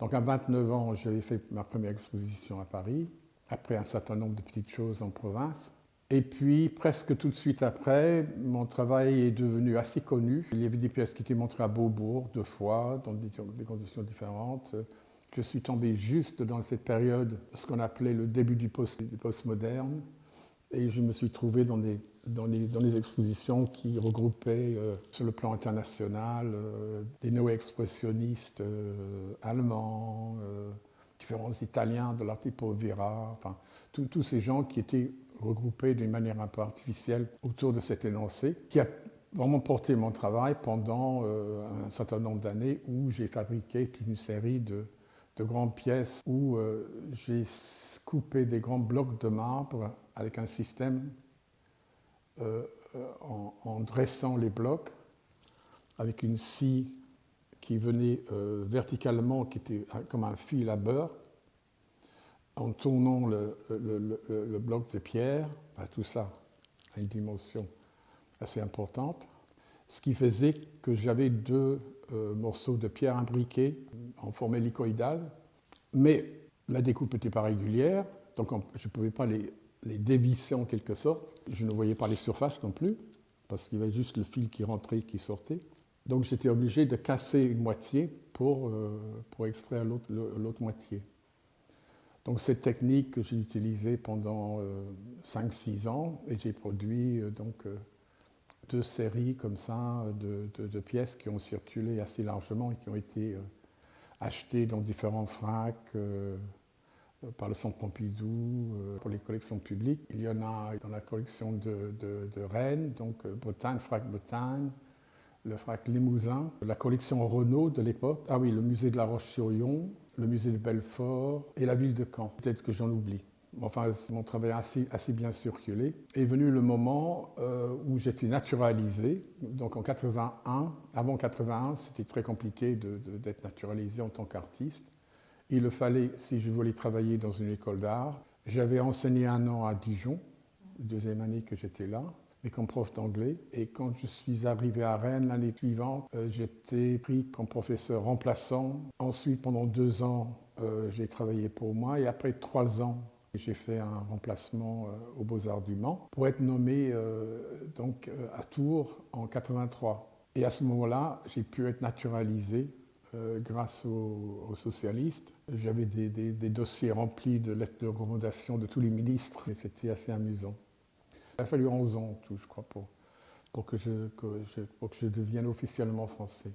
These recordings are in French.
Donc à 29 ans, j'avais fait ma première exposition à Paris, après un certain nombre de petites choses en province. Et puis, presque tout de suite après, mon travail est devenu assez connu. Il y avait des pièces qui étaient montrées à Beaubourg 2 fois, dans des conditions différentes. Je suis tombé juste dans cette période, ce qu'on appelait le début du postmoderne, et je me suis trouvé dans des expositions qui regroupaient sur le plan international des néo-expressionnistes allemands, différents Italiens de l'Arte Povera, enfin tous ces gens qui étaient regroupés d'une manière un peu artificielle autour de cet énoncé, qui a vraiment porté mon travail pendant un certain nombre d'années où j'ai fabriqué toute une série de grandes pièces où j'ai coupé des grands blocs de marbre avec un système en dressant les blocs avec une scie qui venait verticalement, qui était comme un fil à beurre, en tournant le bloc de pierre, tout ça à une dimension assez importante, ce qui faisait que j'avais 2 morceaux de pierre imbriqués en forme hélicoïdale, mais la découpe n'était pas régulière, donc je ne pouvais pas les dévisser en quelque sorte. Je ne voyais pas les surfaces non plus, parce qu'il y avait juste le fil qui rentrait et qui sortait. Donc j'étais obligé de casser une moitié pour extraire l'autre moitié. Donc cette technique que j'ai utilisée pendant 5-6 ans, et j'ai produit 2 séries comme ça de pièces qui ont circulé assez largement et qui ont été achetées dans différents FRAC, par le Centre Pompidou, pour les collections publiques. Il y en a dans la collection de Rennes, donc Bretagne, FRAC Bretagne, le FRAC Limousin, la collection Renault de l'époque, ah oui, le musée de La Roche-sur-Yon, le musée de Belfort et la ville de Caen. Peut-être que j'en oublie. Enfin, mon travail a assez bien circulé. Est venu le moment où j'étais naturalisé. Donc en 81, avant 81, c'était très compliqué d'être naturalisé en tant qu'artiste. Il le fallait si je voulais travailler dans une école d'art. J'avais enseigné 1 an à Dijon, la 2e année que j'étais là, mais comme prof d'anglais. Et quand je suis arrivé à Rennes l'année suivante, j'étais pris comme professeur remplaçant. Ensuite, pendant 2 ans, j'ai travaillé pour moi. Et après 3 ans, j'ai fait un remplacement aux Beaux-Arts du Mans pour être nommé à Tours en 83. Et à ce moment-là, j'ai pu être naturalisé grâce aux socialistes. J'avais des dossiers remplis de lettres de recommandation de tous les ministres et c'était assez amusant. Il a fallu 11 ans tout, je crois, pour que je devienne officiellement français.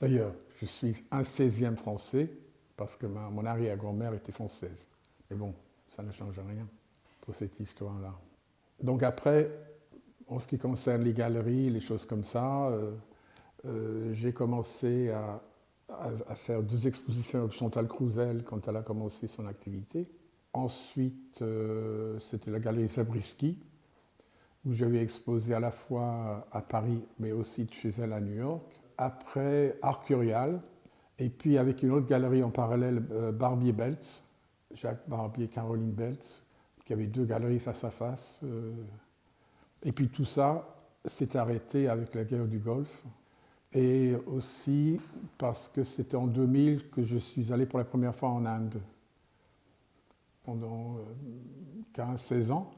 D'ailleurs, je suis un 16e français parce que mon arrière-grand-mère était française. Mais bon, ça ne change rien pour cette histoire-là. Donc après, en ce qui concerne les galeries, les choses comme ça, j'ai commencé à faire 2 expositions avec Chantal Crousel quand elle a commencé son activité. Ensuite, c'était la galerie Zabriskie, où j'avais exposé à la fois à Paris, mais aussi chez elle à New York. Après, Art Curial, et puis avec une autre galerie en parallèle, Barbier-Beltz, Jacques Barbier, Caroline Beltz, qui avait 2 galeries face à face. Et puis tout ça s'est arrêté avec la guerre du Golfe. Et aussi parce que c'était en 2000 que je suis allé pour la première fois en Inde. Pendant 15-16 ans,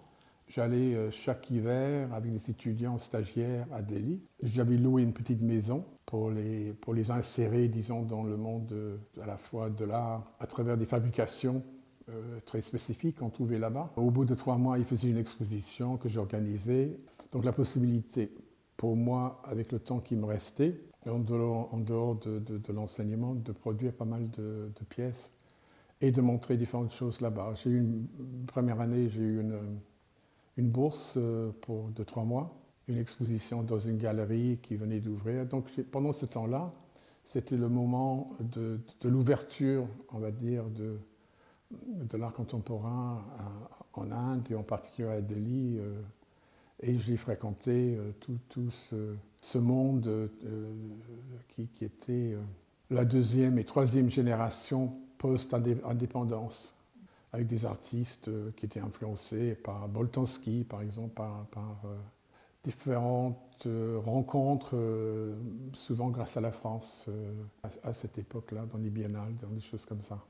j'allais chaque hiver avec des étudiants stagiaires à Delhi. J'avais loué une petite maison pour les insérer, disons, dans le monde à la fois de l'art à travers des fabrications très spécifiques qu'on trouvait là-bas. Au bout de 3 mois, ils faisaient une exposition que j'organisais. Donc la possibilité pour moi, avec le temps qui me restait, en dehors de l'enseignement, de produire pas mal de pièces et de montrer différentes choses là-bas. J'ai eu une première année, j'ai eu une bourse de 3 mois, une exposition dans une galerie qui venait d'ouvrir. Donc pendant ce temps-là, c'était le moment de l'ouverture, on va dire, de l'art contemporain en Inde et en particulier à Delhi. Et je l'ai fréquenté tout ce monde qui était la 2e et 3e génération post-indépendance, avec des artistes qui étaient influencés par Boltanski, par exemple, par différentes rencontres, souvent grâce à la France, à cette époque-là, dans les biennales, dans des choses comme ça.